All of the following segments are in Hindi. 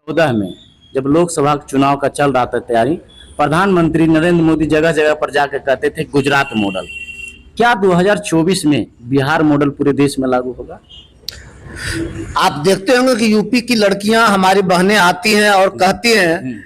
2014 में जब लोकसभा चुनाव का चल रहा था तैयारी, प्रधानमंत्री नरेंद्र मोदी जगह जगह पर जाकर कहते थे गुजरात मॉडल। क्या 2024 में बिहार मॉडल पूरे देश में लागू होगा? आप देखते होंगे कि यूपी की लड़कियां हमारी बहनें आती हैं और कहती हैं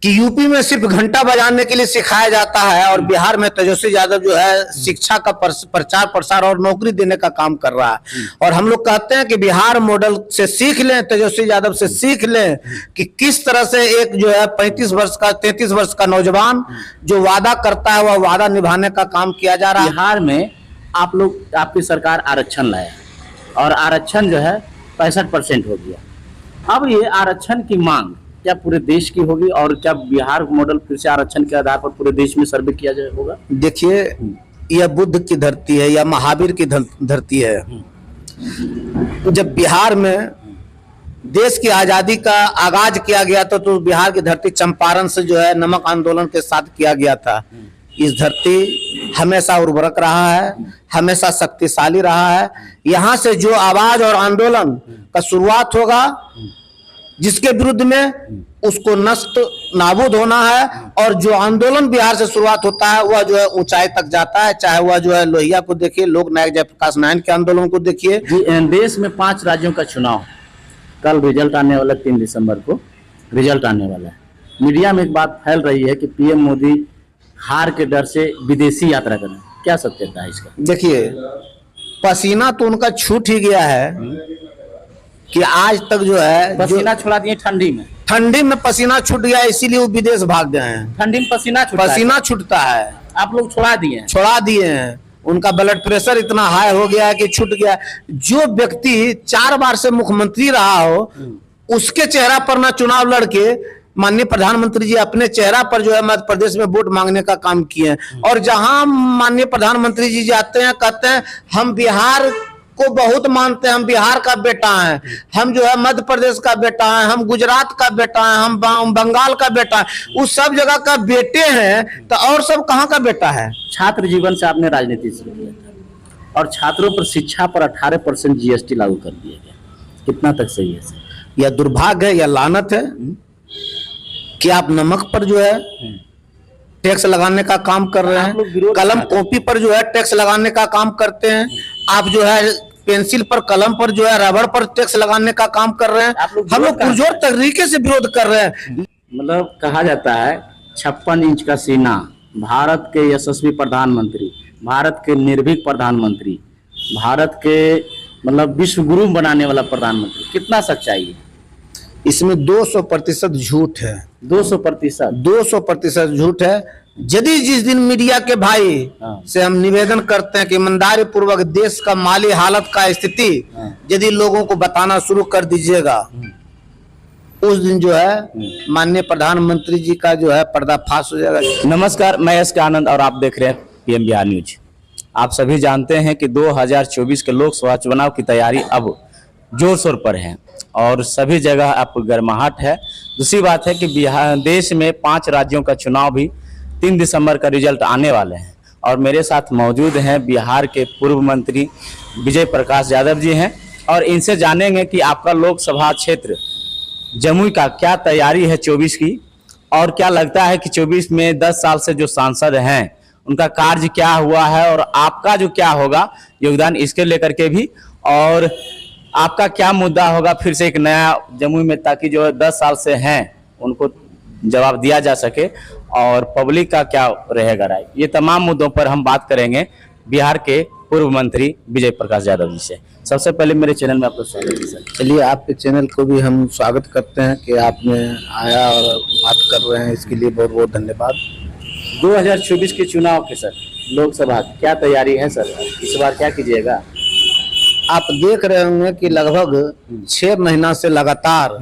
कि यूपी में सिर्फ घंटा बजाने के लिए सिखाया जाता है और बिहार में तेजस्वी यादव जो है शिक्षा का प्रचार प्रसार और नौकरी देने का काम कर रहा है। और हम लोग कहते हैं कि बिहार मॉडल से सीख लें, तेजस्वी यादव से सीख लें कि किस तरह से एक जो है 33 वर्ष का नौजवान जो वादा करता है वह वादा निभाने का काम किया जा रहा है। बिहार में आप लोग, आपकी सरकार आरक्षण लाया और आरक्षण जो है 65% हो गया। अब ये आरक्षण की मांग क्या पूरे देश की होगी और क्या बिहार मॉडल फिर से आरक्षण के आधार पर पूरे देश में सर्वे किया जाए होगा? देखिए, यह बुद्ध की धरती है या महावीर की धरती है। जब बिहार में देश की आजादी का आगाज किया गया था तो बिहार की धरती चंपारण से जो है नमक आंदोलन के साथ किया गया था। इस धरती हमेशा उर्वरक रहा है, हमेशा शक्तिशाली रहा है। यहाँ से जो आवाज और आंदोलन का शुरुआत होगा, जिसके विरुद्ध में उसको नष्ट नाबूद होना है। और जो आंदोलन बिहार से शुरुआत होता है वह जो है ऊंचाई तक जाता है। चाहे वह जो है लोहिया को देखिए, लोक नायक जयप्रकाश नारायण के आंदोलन को देखिए। देश में 5 राज्यों का चुनाव, कल रिजल्ट आने वाला, 3 दिसंबर को रिजल्ट आने वाला है। मीडिया में एक बात फैल रही है कि पीएम मोदी हार के डर से विदेशी यात्रा कर रहे हैं। क्या सत्यता है इसका? देखिए, पसीना तो उनका छूट ही गया है कि आज तक जो है पसीना छुड़ा दिए ठंडी में पसीना छूट गया, इसीलिए वो विदेश भाग गए हैं। ठंडी में पसीना छूटता है, आप लोग छोड़ा दिए हैं। उनका ब्लड प्रेशर इतना हाई हो गया है कि छूट गया। जो व्यक्ति 4 बार से मुख्यमंत्री रहा हो, उसके चेहरा पर ना चुनाव लड़के माननीय प्रधानमंत्री जी अपने चेहरा पर जो है मध्य प्रदेश में वोट मांगने का काम किए हैं। और जहां माननीय प्रधानमंत्री जी जाते हैं, कहते हैं हम बिहार को बहुत मानते हैं, हम बिहार का बेटा हैं, हम जो है मध्य प्रदेश का बेटा हैं, हम गुजरात का बेटा हैं, हम बंगाल का बेटा हैं। उस सब जगह का बेटे हैं तो और सब कहाँ का बेटा है? छात्र जीवन से आपने राजनीति शुरू किया था और छात्रों पर शिक्षा पर 18% जीएसटी लागू कर दिया गया। कितना तक सही है सर? यह दुर्भाग्य है या लानत है कि आप नमक पर जो है टैक्स लगाने का काम कर रहे हैं, कलम कॉपी पर जो है टैक्स लगाने का काम करते हैं। आप जो है पेंसिल पर, कलम पर जो है रबड़ पर टैक्स लगाने का काम कर रहे हैं। हम लोग पुरजोर तरीके से विरोध कर रहे हैं। मतलब कहा जाता है 56 इंच का सीना, भारत के यशस्वी प्रधानमंत्री, भारत के निर्भीक प्रधानमंत्री, भारत के मतलब विश्व गुरु बनाने वाला प्रधानमंत्री। कितना सच्चाई है इसमें? 200% झूठ है। 200% झूठ है। यदि जिस दिन मीडिया के भाई से हम निवेदन करते हैं कि ईमानदारी पूर्वक देश का माली हालत का स्थिति यदि लोगों को बताना शुरू कर दीजिएगा, उस दिन जो है माननीय प्रधानमंत्री जी का जो है पर्दाफाश हो जाएगा। नमस्कार, मैं एस के आनंद और आप देख रहे हैं पीएम बिहार न्यूज। आप सभी जानते हैं कि 2024 के लोकसभा चुनाव की तैयारी अब जोर शोर पर है और सभी जगह अब गर्माहट है। दूसरी बात है कि बिहार देश में 5 राज्यों का चुनाव भी 3 दिसंबर का रिजल्ट आने वाले हैं और मेरे साथ मौजूद हैं बिहार के पूर्व मंत्री विजय प्रकाश यादव जी हैं और इनसे जानेंगे कि आपका लोकसभा क्षेत्र जमुई का क्या तैयारी है 24 की और क्या लगता है कि 24 में 10 साल से जो सांसद हैं उनका कार्य क्या हुआ है और आपका जो क्या होगा योगदान इसके लेकर के भी, और आपका क्या मुद्दा होगा फिर से एक नया जमुई में, ताकि जो 10 साल से हैं उनको जवाब दिया जा सके और पब्लिक का क्या रहेगा राय। ये तमाम मुद्दों पर हम बात करेंगे बिहार के पूर्व मंत्री विजय प्रकाश यादव जी से। सबसे पहले मेरे चैनल में आपका स्वागत है सर। चलिए, आपके चैनल को भी हम स्वागत करते हैं कि आपने आया और बात कर रहे हैं, इसके लिए बहुत बहुत धन्यवाद। 2024 के चुनाव के सर लोकसभा क्या तैयारी है सर? इस बार क्या कीजिएगा? आप देख रहे होंगे कि लगभग 6 महीना से लगातार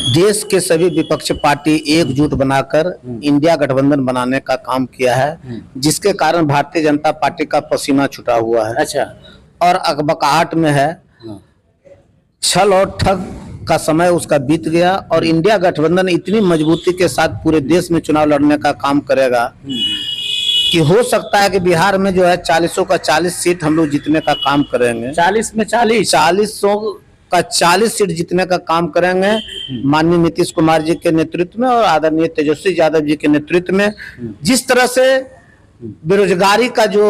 देश के सभी विपक्ष पार्टी एकजुट बनाकर इंडिया गठबंधन बनाने का काम किया है, जिसके कारण भारतीय जनता पार्टी का पसीना छूटा हुआ है। अच्छा। और अकबकाहट में है, छल और ठग का समय उसका बीत गया और इंडिया गठबंधन इतनी मजबूती के साथ पूरे देश में चुनाव लड़ने का काम करेगा कि हो सकता है कि बिहार में जो है 40 का 40 सीट हम लोग जीतने का काम करेंगे। 40 में 40 40 का 40 सीट जीतने का काम करेंगे माननीय नीतीश कुमार जी के नेतृत्व में और आदरणीय तेजस्वी यादव जी के नेतृत्व में। जिस तरह से बेरोजगारी का जो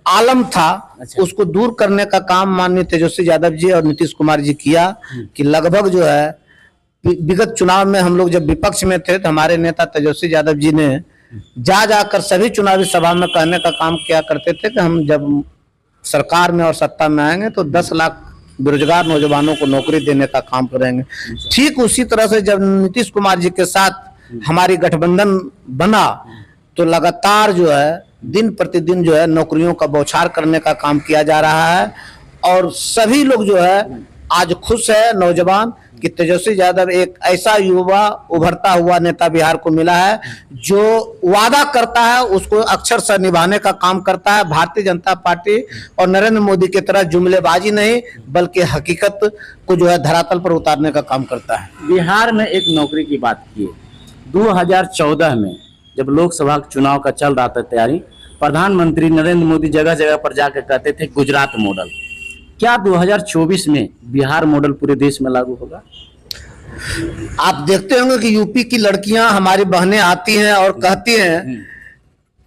आलम था उसको दूर करने का काम माननीय तेजस्वी यादव जी और नीतीश कुमार जी किया कि लगभग जो है विगत चुनाव में हम लोग जब विपक्ष में थे तो हमारे नेता तेजस्वी यादव जी ने जाकर सभी चुनावी सभा में कहने का काम किया करते थे कि हम जब सरकार में और सत्ता में आएंगे तो 10 लाख बेरोजगार नौजवानों को नौकरी देने का काम करेंगे। ठीक उसी तरह से जब नीतीश कुमार जी के साथ हमारी गठबंधन बना तो लगातार जो है दिन प्रतिदिन जो है नौकरियों का बौछार करने का काम किया जा रहा है और सभी लोग जो है आज खुश है नौजवान कि तेजस्वी यादव एक ऐसा युवा उभरता हुआ नेता बिहार को मिला है जो वादा करता है उसको अक्षर से निभाने का काम करता है। भारतीय जनता पार्टी और नरेंद्र मोदी की तरह जुमलेबाजी नहीं बल्कि हकीकत को जो है धरातल पर उतारने का काम करता है। बिहार में एक नौकरी की बात की 2014 में जब लोकसभा चुनाव का चल रहा था तैयारी, प्रधानमंत्री नरेंद्र मोदी जगह जगह पर जाकर कहते थे गुजरात मॉडल। क्या 2024 में बिहार मॉडल पूरे देश में लागू होगा? आप देखते होंगे कि यूपी की लड़कियां हमारी बहनें आती हैं और कहती हैं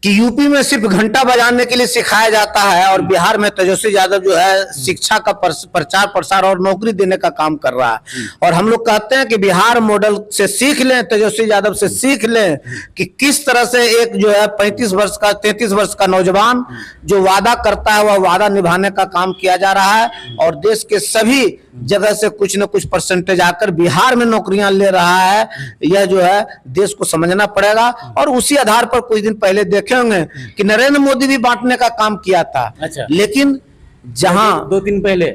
कि यूपी में सिर्फ घंटा बजाने के लिए सिखाया जाता है और बिहार में तेजस्वी यादव जो है शिक्षा का प्रचार प्रसार और नौकरी देने का काम कर रहा है। और हम लोग कहते हैं कि बिहार मॉडल से सीख लें, तेजस्वी यादव से सीख लें कि किस तरह से एक जो है 33 वर्ष का नौजवान जो वादा करता है वह वादा निभाने का काम किया जा रहा है और देश के सभी जगह से कुछ न कुछ परसेंटेज आकर बिहार में नौकरियां ले रहा है। यह जो है देश को समझना पड़ेगा और उसी आधार पर कुछ दिन पहले देखे होंगे कि नरेंद्र मोदी भी बांटने का काम किया था। अच्छा। लेकिन जहां 2 दिन पहले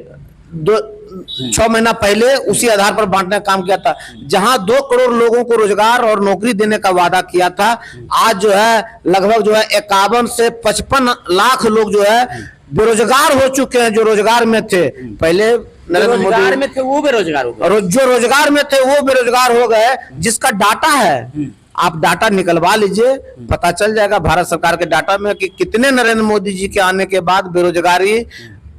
6 महीना पहले उसी आधार पर बांटने का काम किया था, जहां 2 करोड़ लोगों को रोजगार और नौकरी देने का वादा किया था, आज जो है लगभग जो है 51 से 55 लाख लोग जो है बेरोजगार हो चुके हैं। जो रोजगार में थे पहले रोजगार में थे वो बेरोजगार हो गए, और जो रोजगार में थे वो बेरोजगार हो गए। जिसका डाटा है आप डाटा निकलवा लीजिए, पता चल जाएगा भारत सरकार के डाटा में कि कितने नरेंद्र मोदी जी के आने के बाद बेरोजगारी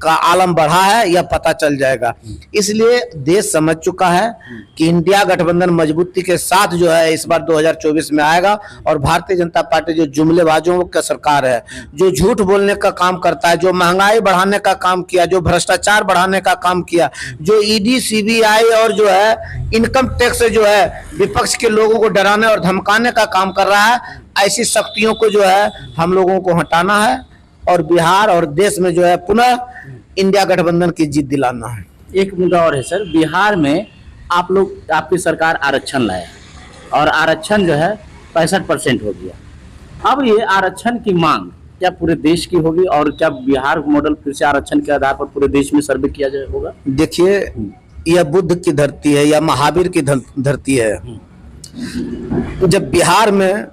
का आलम बढ़ा है, यह पता चल जाएगा। इसलिए देश समझ चुका है कि इंडिया गठबंधन मजबूती के साथ जो है इस बार 2024 में आएगा और भारतीय जनता पार्टी जो जुमलेबाजों का सरकार है, जो झूठ बोलने का काम करता है, जो महंगाई बढ़ाने का काम किया, जो भ्रष्टाचार बढ़ाने का काम किया, जो ईडी सीबीआई और जो है इनकम टैक्स से जो है विपक्ष के लोगों को डराने और धमकाने का काम कर रहा है, ऐसी शक्तियों को जो है हम लोगों को हटाना है और बिहार और देश में जो है पुनः इंडिया गठबंधन की जीत दिलाना है। एक मुद्दा और है सर, बिहार में आप लोग आपकी सरकार आरक्षण लाया और आरक्षण जो है 65% हो गया। अब ये आरक्षण की मांग क्या पूरे देश की होगी और क्या बिहार मॉडल फिर से आरक्षण के आधार पर पूरे देश में सर्वे किया जाए होगा? देखिए, यह बुद्ध की धरती है या महावीर की धरती है। जब बिहार में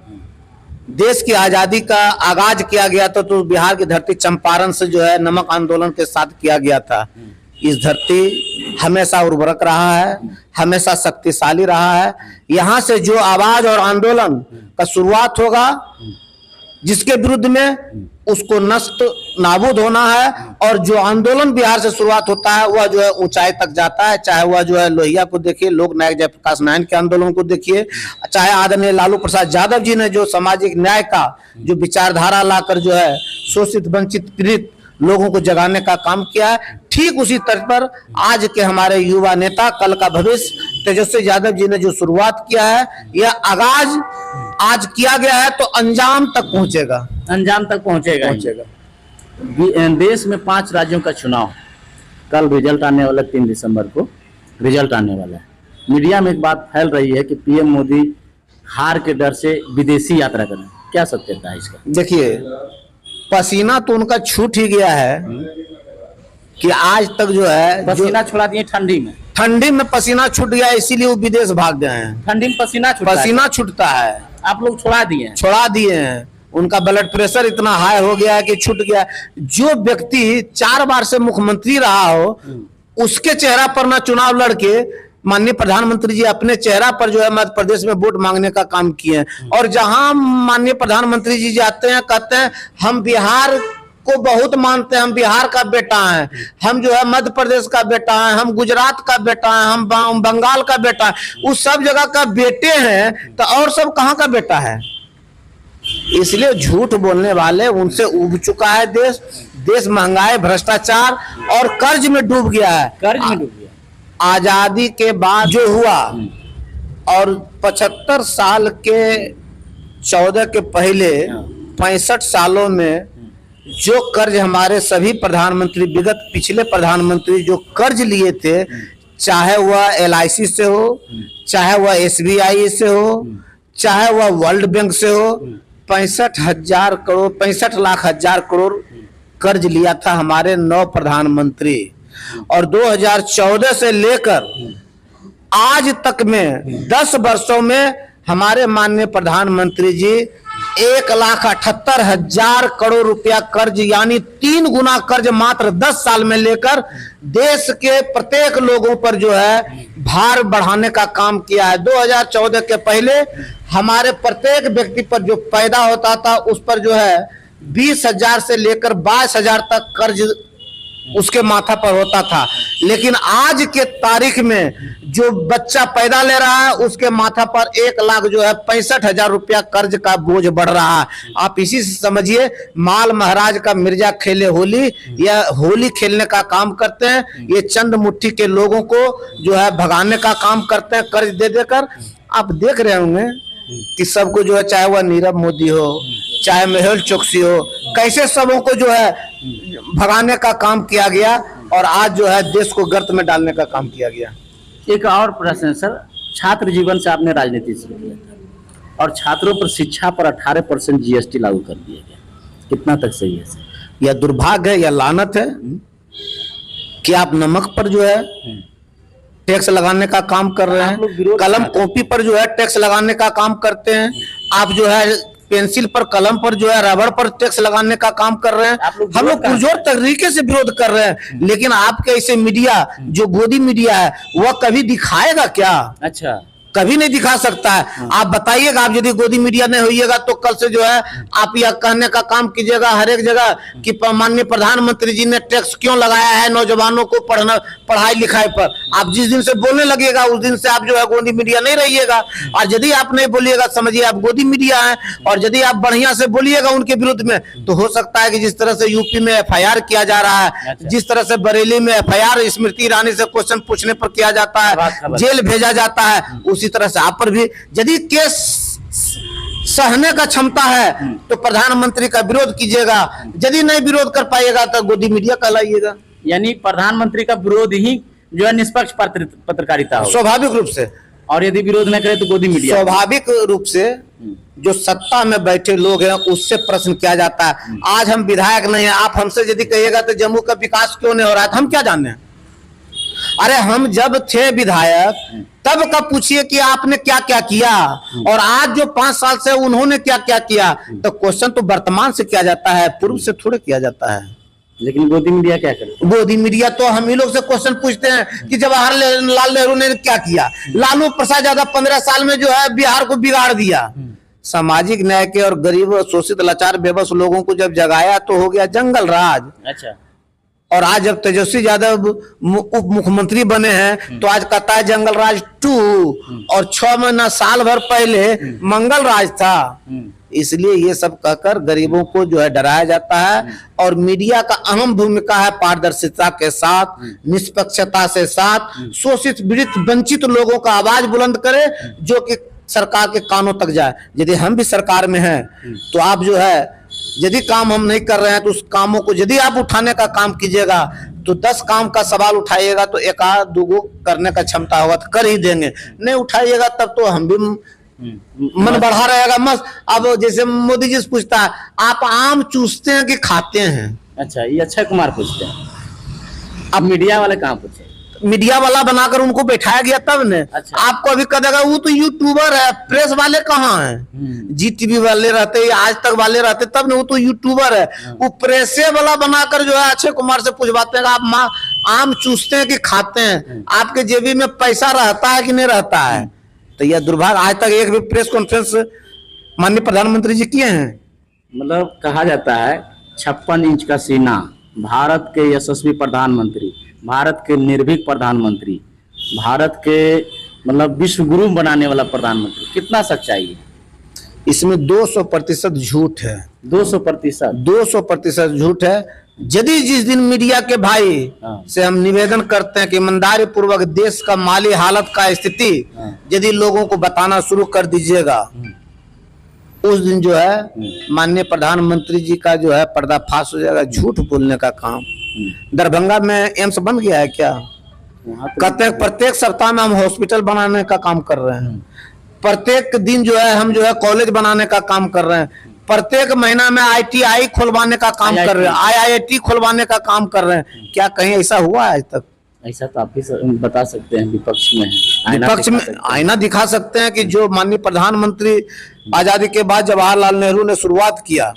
देश की आजादी का आगाज किया गया तो बिहार की धरती चंपारण से जो है नमक आंदोलन के साथ किया गया था। इस धरती हमेशा उर्वरक रहा है, हमेशा शक्तिशाली रहा है। यहाँ से जो आवाज और आंदोलन का शुरुआत होगा जिसके विरुद्ध में उसको नष्ट नाबूद होना है और जो आंदोलन बिहार से शुरुआत होता है वह जो है ऊंचाई तक जाता है। चाहे वह जो है लोहिया को देखिए, लोक नायक जयप्रकाश नारायण के आंदोलन को देखिए, चाहे आदरणीय लालू प्रसाद यादव जी ने जो सामाजिक न्याय का जो विचारधारा लाकर जो है शोषित वंचित पीड़ित लोगों को जगाने का काम किया है। ठीक उसी तर्ज पर आज के हमारे युवा नेता, कल का भविष्य तेजस्वी यादव जी ने जो शुरुआत किया है, यह आगाज आज किया गया है तो अंजाम तक पहुंचेगा, अंजाम तक पहुंचेगा। देश में 5 राज्यों का चुनाव, कल रिजल्ट आने वाला 3 दिसंबर को रिजल्ट आने वाला है। मीडिया में एक बात फैल रही है कि पीएम मोदी हार के डर से विदेशी यात्रा करें, क्या सत्यता है इसका? देखिए, पसीना तो उनका छूट ही गया है कि आज तक जो है पसीना छुड़ा दिए ठंडी में पसीना छूट गया, इसीलिए वो विदेश भाग गए हैं। ठंडी में पसीना छूटता है, आप लोग छुड़ा दिए हैं। उनका ब्लड प्रेशर इतना हाई हो गया है कि छूट गया। जो व्यक्ति 4 बार से मुख्यमंत्री रहा हो उसके चेहरा पर ना चुनाव लड़के माननीय प्रधानमंत्री जी अपने चेहरा पर जो है मध्य प्रदेश में वोट मांगने का काम किए हैं। और जहां माननीय प्रधानमंत्री जी जाते हैं कहते हैं हम बिहार हमको बहुत मानते हैं, हम बिहार का बेटा है, हम जो है मध्य प्रदेश का बेटा है, हम गुजरात का बेटा है, हम बंगाल का बेटा है, उस सब जगह का बेटे हैं, तो और सब कहाँ का बेटा है? इसलिए झूठ बोलने वाले उनसे उब चुका है देश। देश महंगाई, भ्रष्टाचार और कर्ज में डूब गया है। कर्ज में डूब गया। आजादी के बाद जो हुआ और 75 साल के 14 के पहले 65 सालों में जो कर्ज हमारे सभी प्रधानमंत्री, विगत पिछले प्रधानमंत्री जो कर्ज लिए थे, चाहे वह LIC से हो, चाहे वह SBI से हो, चाहे वह वर्ल्ड बैंक से हो, 65,000 करोड़, 65 लाख हजार करोड़ कर्ज लिया था हमारे 9 प्रधानमंत्री। और 2014 से लेकर आज तक में 10 वर्षों में हमारे माननीय प्रधानमंत्री जी 1,78,000 करोड़ रुपया कर्ज, यानी 3 गुना कर्ज मात्र 10 साल में लेकर देश के प्रत्येक लोगों पर जो है भार बढ़ाने का काम किया है। 2014 के पहले हमारे प्रत्येक व्यक्ति पर जो पैदा होता था उस पर जो है 20,000 से लेकर 22,000 तक कर्ज उसके माथा पर होता था, लेकिन आज के तारीख में जो बच्चा पैदा ले रहा है उसके माथा पर 1 लाख जो है 65,000 रुपया कर्ज का बोझ बढ़ रहा है। आप इसी से समझिए, माल महाराज का मिर्जा खेले होली, या होली खेलने का काम करते हैं। ये चंद मुट्ठी के लोगों को जो है भगाने का काम करते हैं कर्ज दे देकर। आप देख रहे होंगे कि सबको जो है, चाहे वह नीरव मोदी हो, चाहे मेहुल चोकसी हो, कैसे सबों को जो है भगाने का काम किया गया और आज जो है देश को गर्त में डालने का काम किया गया। एक और प्रश्न है सर, छात्र जीवन से आपने राजनीति शुरू किया था और छात्रों पर शिक्षा पर 18% GST लागू कर दिया गया, कितना तक सही है सर? यह दुर्भाग्य है, यह लानत है कि आप नमक पर जो है टैक्स लगाने का काम कर रहे हैं, कलम कॉपी पर जो है टैक्स लगाने का काम करते हैं, आप जो है पेंसिल पर, कलम पर जो है रबड़ पर टैक्स लगाने का काम कर रहे हैं। हम लोग पुरजोर तरीके से विरोध कर रहे हैं, लेकिन आपके ऐसे मीडिया जो गोदी मीडिया है वह कभी दिखाएगा क्या? अच्छा, कभी नहीं दिखा सकता है। आप बताइएगा, आप यदि गोदी मीडिया नहीं होइएगा तो कल से जो है आप यह कहने का काम कीजिएगा हर एक जगह कि माननीय प्रधानमंत्री जी ने टैक्स क्यों लगाया है नौजवानों को पढ़ाई लिखाई पर। आप जिस दिन से बोलने लगेगा उस दिन से आप जो है गोदी मीडिया नहीं रहिएगा। और यदि आप नहीं बोलिएगा, समझिए आप गोदी मीडिया है, और यदि आप बढ़िया से बोलिएगा उनके विरुद्ध में, तो हो सकता है कि जिस तरह से यूपी में FIR किया जा रहा है, जिस तरह से बरेली में FIR स्मृति ईरानी से क्वेश्चन पूछने पर किया जाता है, जेल भेजा जाता है, उसी तरह से आप पर भी यदि केस सहने का क्षमता है तो प्रधानमंत्री का विरोध कीजिएगा, यदि नहीं विरोध कर पाएगा तो गोदी मीडिया कहलाइएगा। यानी प्रधानमंत्री का विरोध ही जो है निष्पक्ष पत्रकारिता हो, स्वाभाविक रूप से। और यदि विरोध न करे तो गोदी मीडिया। स्वाभाविक रूप से जो सत्ता में बैठे लोग हैं उससे प्रश्न किया जाता है। आज हम विधायक नहीं है, आप हमसे यदि कहिएगा तो जम्मू का विकास क्यों नहीं हो रहा है, हम क्या जाने। अरे हम जब थे विधायक तब का पूछिए कि आपने क्या क्या किया, और आज जो 5 साल से उन्होंने क्या क्या किया। तो क्वेश्चन तो वर्तमान से किया जाता है, पूर्व से थोड़े किया जाता है। लेकिन गोदी मीडिया क्या करे? गोदी मीडिया तो हम ही लोग से क्वेश्चन पूछते हैं कि जवाहरलाल नेहरू ने क्या किया, लालू प्रसाद यादव 15 साल में जो है बिहार को बिगाड़ दिया। सामाजिक न्याय के और गरीब और शोषित लाचार बेबस लोगों को जब जगाया तो हो गया जंगल राज। अच्छा, और आज जब तेजस्वी यादव उप मुख्यमंत्री बने हैं तो आज कहता है जंगल राज 2, और 6 महीना साल भर पहले मंगल राज था। इसलिए ये सब कहकर गरीबों को जो है डराया जाता है। और मीडिया का अहम भूमिका है पारदर्शिता के साथ, निष्पक्षता से साथ शोषित पीड़ित वंचित लोगों का आवाज बुलंद करे, जो कि सरकार के कानों तक जाए। यदि हम भी सरकार में हैं तो आप जो है यदि काम हम नहीं कर रहे हैं तो उस कामों को यदि आप उठाने का काम कीजिएगा तो 10 काम का सवाल उठाइएगा तो 1-2 करने का क्षमता होगा तो कर ही देंगे। नहीं उठाइएगा तब तो हम भी मन बढ़ा रहेगा मस्त। अब जैसे मोदी जी से पूछता है आप आम चूसते हैं कि खाते हैं? अच्छा, ये अक्षय कुमार पूछते हैं, अब मीडिया वाले कहाँ पूछे? मीडिया वाला बनाकर उनको बैठाया गया तब ने। अच्छा। आपको अभी कह देगा वो तो यूट्यूबर है, प्रेस वाले कहाँ हैं? GTV वाले रहते, आज तक वाले रहते तब ने, वो तो यूट्यूबर है। वो प्रेसे वाला बनाकर जो है अक्षय कुमार से पूछवाते हैं आप आम चूसते हैं कि खाते हैं, आपके जेबी में पैसा रहता है कि नहीं रहता है। तो यह दुर्भाग्य, आज तक एक भी प्रेस कॉन्फ्रेंस माननीय प्रधानमंत्री जी किए हैं? मतलब कहा जाता है 56 इंच का सीना, भारत के यशस्वी प्रधानमंत्री, भारत के निर्भीक प्रधानमंत्री, भारत के मतलब विश्व गुरु बनाने वाला प्रधानमंत्री, कितना सच्चाई है? इसमें 200% झूठ है। 200%। 200% झूठ है। यदि जिस दिन मीडिया के भाई से हम निवेदन करते हैं कि ईमानदारी पूर्वक देश का माली हालत का स्थिति यदि लोगों को बताना शुरू कर दीजिएगा, उस दिन जो है माननीय प्रधानमंत्री जी का जो है पर्दाफाश हो जाएगा। झूठ बोलने का काम। दरभंगा में एम्स बन गया है क्या? कहते हैं प्रत्येक सप्ताह में हम हॉस्पिटल बनाने का काम कर रहे हैं, प्रत्येक दिन जो है हम जो है कॉलेज बनाने का काम कर रहे हैं, प्रत्येक महीना में ITI खुलवाने का काम कर रहे हैं, IIT खुलवाने का काम कर रहे हैं। क्या कहीं ऐसा हुआ है आज तक? ऐसा तो आप ही बता सकते हैं, विपक्ष में है। विपक्ष में आईना दिखा सकते हैं कि जो माननीय प्रधानमंत्री आजादी के बाद जवाहरलाल नेहरू ने शुरुआत किया,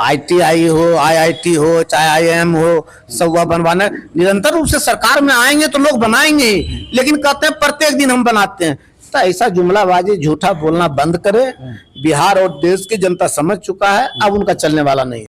ITI हो, IIT हो, चाहे IIM हो, सब वह बनवाने निरंतर रूप से सरकार में आएंगे तो लोग बनाएंगे ही, लेकिन कहते हैं प्रत्येक दिन हम बनाते हैं। तो ऐसा जुमलाबाजी झूठा बोलना बंद करे। बिहार और देश की जनता समझ चुका है, अब उनका चलने वाला नहीं।